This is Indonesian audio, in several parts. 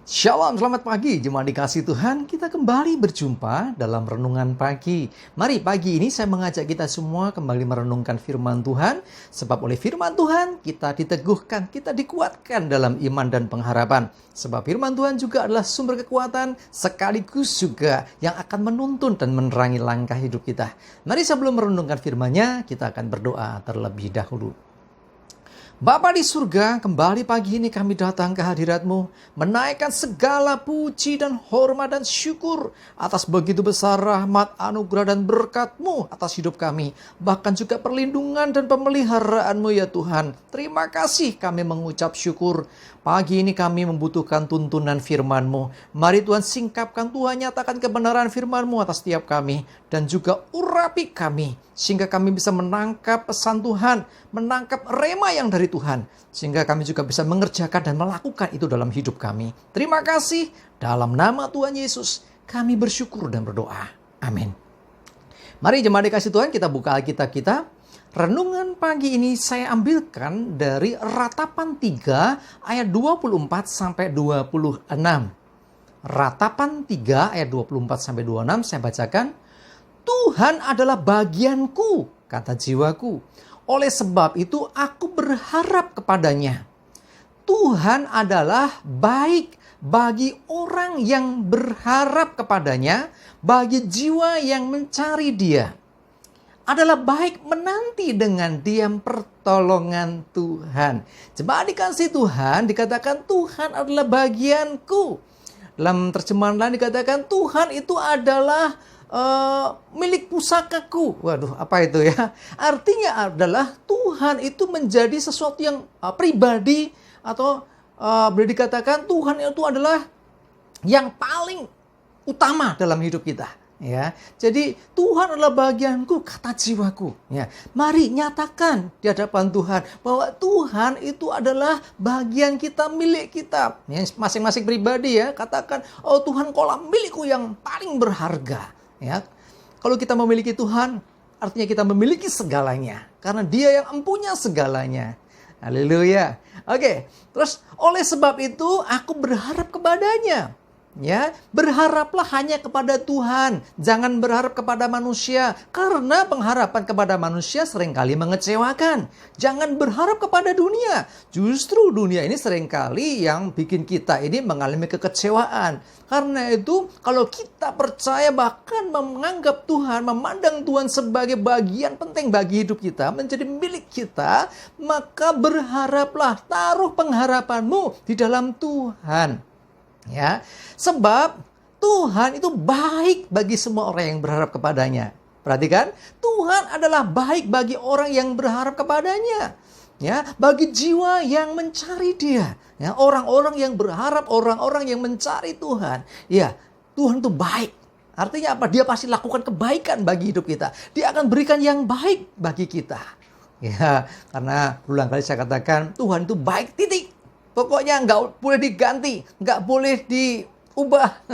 Shalom, selamat pagi. Jemaat dikasih Tuhan, kita kembali berjumpa dalam renungan pagi. Mari pagi ini saya mengajak kita semua kembali merenungkan firman Tuhan. Sebab oleh firman Tuhan kita diteguhkan, kita dikuatkan dalam iman dan pengharapan. Sebab firman Tuhan juga adalah sumber kekuatan sekaligus juga yang akan menuntun dan menerangi langkah hidup kita. Mari sebelum merenungkan firman-Nya, kita akan berdoa terlebih dahulu. Bapa di surga, kembali pagi ini kami datang ke hadirat-Mu, menaikkan segala puji dan hormat dan syukur atas begitu besar rahmat, anugerah dan berkat-Mu atas hidup kami. Bahkan juga perlindungan dan pemeliharaan-Mu ya Tuhan. Terima kasih kami mengucap syukur. Pagi ini kami membutuhkan tuntunan firman-Mu. Mari Tuhan singkapkan, Tuhan nyatakan kebenaran firman-Mu atas setiap kami. Dan juga urapi kami. Sehingga kami bisa menangkap pesan Tuhan. Menangkap rema yang dari Tuhan. Sehingga kami juga bisa mengerjakan dan melakukan itu dalam hidup kami. Terima kasih. Dalam nama Tuhan Yesus kami bersyukur dan berdoa. Amin. Mari jemaat dikasih Tuhan, kita buka Alkitab kita. Renungan pagi ini saya ambilkan dari Ratapan 3 ayat 24 sampai 26. Ratapan 3 ayat 24 sampai 26 saya bacakan. Tuhan adalah bagianku, kata jiwaku. Oleh sebab itu aku berharap kepadanya. Tuhan adalah baik bagi orang yang berharap kepadanya, bagi jiwa yang mencari Dia. Adalah baik menanti dengan diam pertolongan Tuhan. Jemaat dikasih Tuhan, dikatakan Tuhan adalah bagianku. Dalam terjemahan lain dikatakan Tuhan itu adalah milik pusakaku. Waduh, apa itu ya? Artinya adalah Tuhan itu menjadi sesuatu yang pribadi atau boleh dikatakan Tuhan itu adalah yang paling utama dalam hidup kita. Ya, jadi Tuhan adalah bagianku, kata jiwaku. Ya, mari nyatakan di hadapan Tuhan bahwa Tuhan itu adalah bagian kita, milik kita. Ya, masing-masing pribadi ya, katakan, oh Tuhan kaulah milikku yang paling berharga. Ya, kalau kita memiliki Tuhan, artinya kita memiliki segalanya, karena Dia yang empunya segalanya. Haleluya. Oke, terus oleh sebab itu aku berharap kepadanya. Ya, berharaplah hanya kepada Tuhan, jangan berharap kepada manusia, karena pengharapan kepada manusia seringkali mengecewakan. Jangan berharap kepada dunia, justru dunia ini seringkali yang bikin kita ini mengalami kekecewaan. Karena itu, kalau kita percaya bahkan menganggap Tuhan, memandang Tuhan sebagai bagian penting bagi hidup kita, menjadi milik kita, maka berharaplah, taruh pengharapanmu di dalam Tuhan. Ya, sebab Tuhan itu baik bagi semua orang yang berharap kepadanya. Perhatikan, Tuhan adalah baik bagi orang yang berharap kepadanya. Ya, bagi jiwa yang mencari Dia. Ya, orang-orang yang berharap, orang-orang yang mencari Tuhan. Ya, Tuhan itu baik. Artinya apa? Dia pasti lakukan kebaikan bagi hidup kita. Dia akan berikan yang baik bagi kita. Ya, karena berulang kali saya katakan Tuhan itu baik, titik. Pokoknya nggak boleh diganti, nggak boleh diubah.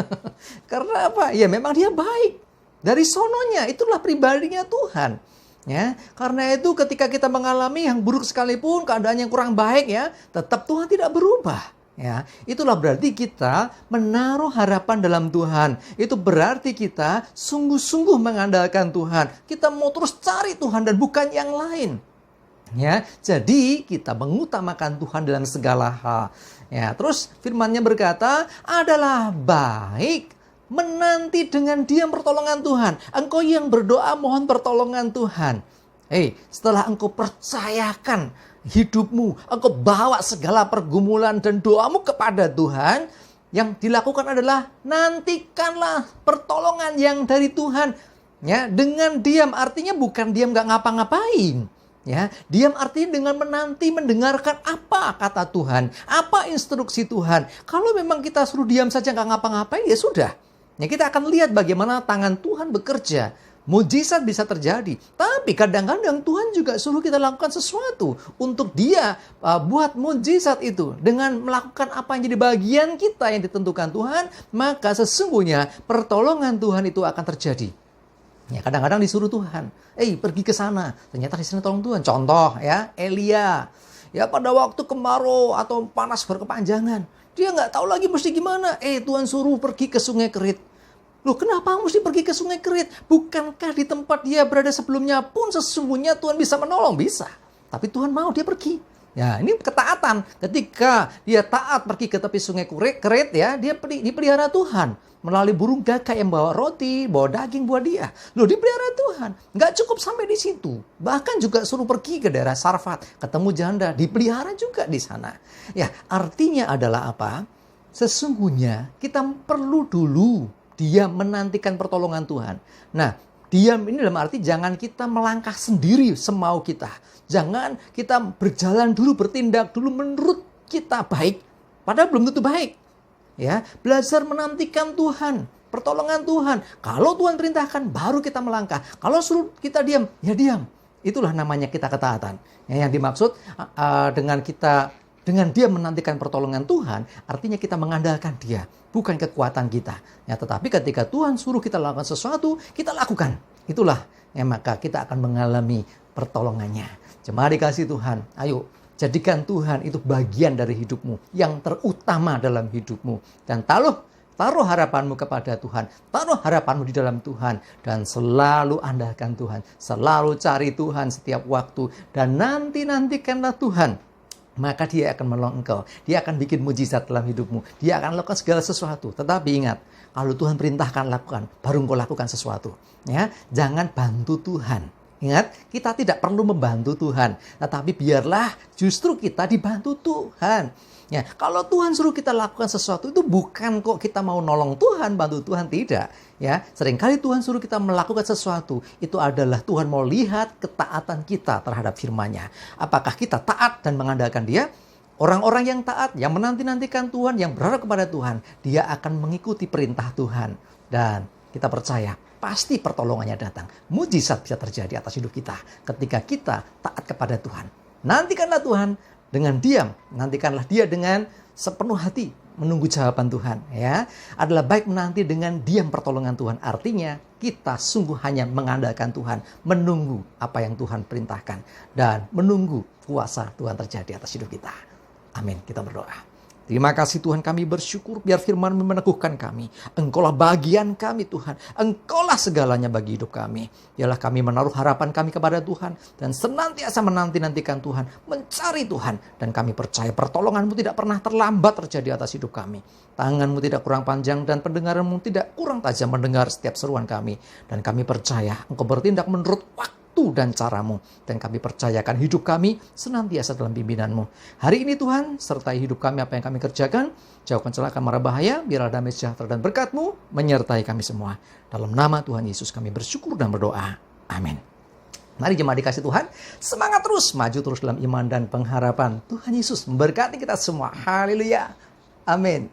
Karena apa? Ya memang Dia baik. Dari sononya, itulah pribadinya Tuhan. Ya, karena itu ketika kita mengalami yang buruk sekalipun, keadaan yang kurang baik ya, tetap Tuhan tidak berubah. Ya, itulah berarti kita menaruh harapan dalam Tuhan. Itu berarti kita sungguh-sungguh mengandalkan Tuhan. Kita mau terus cari Tuhan dan bukan yang lain. Ya, jadi kita mengutamakan Tuhan dalam segala hal. Ya, terus firman-Nya berkata, adalah baik menanti dengan diam pertolongan Tuhan. Engkau yang berdoa mohon pertolongan Tuhan. Setelah engkau percayakan hidupmu, engkau bawa segala pergumulan dan doamu kepada Tuhan, yang dilakukan adalah nantikanlah pertolongan yang dari Tuhan. Ya, dengan diam artinya bukan diam gak ngapa-ngapain. Ya, diam artinya dengan menanti, mendengarkan apa kata Tuhan, apa instruksi Tuhan. Kalau memang kita suruh diam saja nggak ngapa-ngapain, ya sudah. Ya, kita akan lihat bagaimana tangan Tuhan bekerja. Mujizat bisa terjadi. Tapi kadang-kadang Tuhan juga suruh kita lakukan sesuatu untuk Dia buat mujizat itu. Dengan melakukan apa yang jadi bagian kita yang ditentukan Tuhan, maka sesungguhnya pertolongan Tuhan itu akan terjadi. Ya, kadang-kadang disuruh Tuhan, pergi ke sana. Ternyata di sana tolong Tuhan. Contoh ya, Elia. Ya, pada waktu kemarau atau panas berkepanjangan, Dia nggak tahu lagi mesti gimana. Tuhan suruh pergi ke Sungai Kerit. Loh, kenapa mesti pergi ke Sungai Kerit? Bukankah di tempat dia berada sebelumnya pun sesungguhnya Tuhan bisa menolong? Bisa. Tapi Tuhan mau dia pergi. Ya, ini ketaatan. Ketika dia taat pergi ke tepi Sungai Kerit, ya, dia dipelihara Tuhan. Melalui burung gagak yang bawa roti, bawa daging buat dia. Loh, dipelihara Tuhan. Nggak cukup sampai di situ. Bahkan juga suruh pergi ke daerah Sarfat. Ketemu janda, dipelihara juga di sana. Ya, artinya adalah apa? Sesungguhnya kita perlu dulu diam menantikan pertolongan Tuhan. Nah, diam ini dalam arti jangan kita melangkah sendiri semau kita. Jangan kita berjalan dulu, bertindak dulu menurut kita baik. Padahal belum tentu baik. Ya, belajar menantikan Tuhan, pertolongan Tuhan. Kalau Tuhan perintahkan, baru kita melangkah. Kalau suruh kita diam, ya diam. Itulah namanya kita ketaatan. Ya, yang dimaksud dengan dia menantikan pertolongan Tuhan, artinya kita mengandalkan Dia, bukan kekuatan kita. Ya, tetapi ketika Tuhan suruh kita lakukan sesuatu, kita lakukan. Itulah ya, maka kita akan mengalami pertolongannya. Jemaat dikasih Tuhan, ayo jadikan Tuhan itu bagian dari hidupmu, yang terutama dalam hidupmu. Dan taruh harapanmu kepada Tuhan, taruh harapanmu di dalam Tuhan, dan selalu andalkan Tuhan, selalu cari Tuhan setiap waktu, dan nantikanlah Tuhan. Maka Dia akan menolong engkau, Dia akan bikin mujizat dalam hidupmu, Dia akan lakukan segala sesuatu. Tetapi ingat, kalau Tuhan perintahkan lakukan, baru engkau lakukan sesuatu. Ya, jangan bantu Tuhan. Ingat, kita tidak perlu membantu Tuhan, tetapi biarlah justru kita dibantu Tuhan. Ya, kalau Tuhan suruh kita lakukan sesuatu itu bukan kok kita mau nolong Tuhan, bantu Tuhan, tidak. Ya, seringkali Tuhan suruh kita melakukan sesuatu, itu adalah Tuhan mau lihat ketaatan kita terhadap firman-Nya. Apakah kita taat dan mengandalkan Dia? Orang-orang yang taat, yang menanti-nantikan Tuhan, yang berharap kepada Tuhan, dia akan mengikuti perintah Tuhan. Dan kita percaya, pasti pertolongannya datang. Mujizat bisa terjadi atas hidup kita ketika kita taat kepada Tuhan. Nantikanlah Tuhan dengan diam. Nantikanlah Dia dengan sepenuh hati menunggu jawaban Tuhan. Ya, adalah baik menanti dengan diam pertolongan Tuhan. Artinya kita sungguh hanya mengandalkan Tuhan, menunggu apa yang Tuhan perintahkan, dan menunggu kuasa Tuhan terjadi atas hidup kita. Amin. Kita berdoa. Terima kasih Tuhan, kami bersyukur biar firman-Mu meneguhkan kami. Engkaulah bagian kami Tuhan. Engkaulah segalanya bagi hidup kami. Biarlah kami menaruh harapan kami kepada Tuhan. Dan senantiasa menanti-nantikan Tuhan. Mencari Tuhan. Dan kami percaya pertolongan-Mu tidak pernah terlambat terjadi atas hidup kami. Tangan-Mu tidak kurang panjang dan pendengaran-Mu tidak kurang tajam mendengar setiap seruan kami. Dan kami percaya Engkau bertindak menurut waktu dan cara-Mu. Dan kami percayakan hidup kami senantiasa dalam pimpinanmu. Hari ini Tuhan, sertai hidup kami apa yang kami kerjakan. Jauhkan celaka mara bahaya, biarlah damai sejahtera dan berkat-Mu menyertai kami semua. Dalam nama Tuhan Yesus kami bersyukur dan berdoa. Amin. Mari jemaat dikasih Tuhan, semangat terus, maju terus dalam iman dan pengharapan. Tuhan Yesus memberkati kita semua. Haleluya. Amin.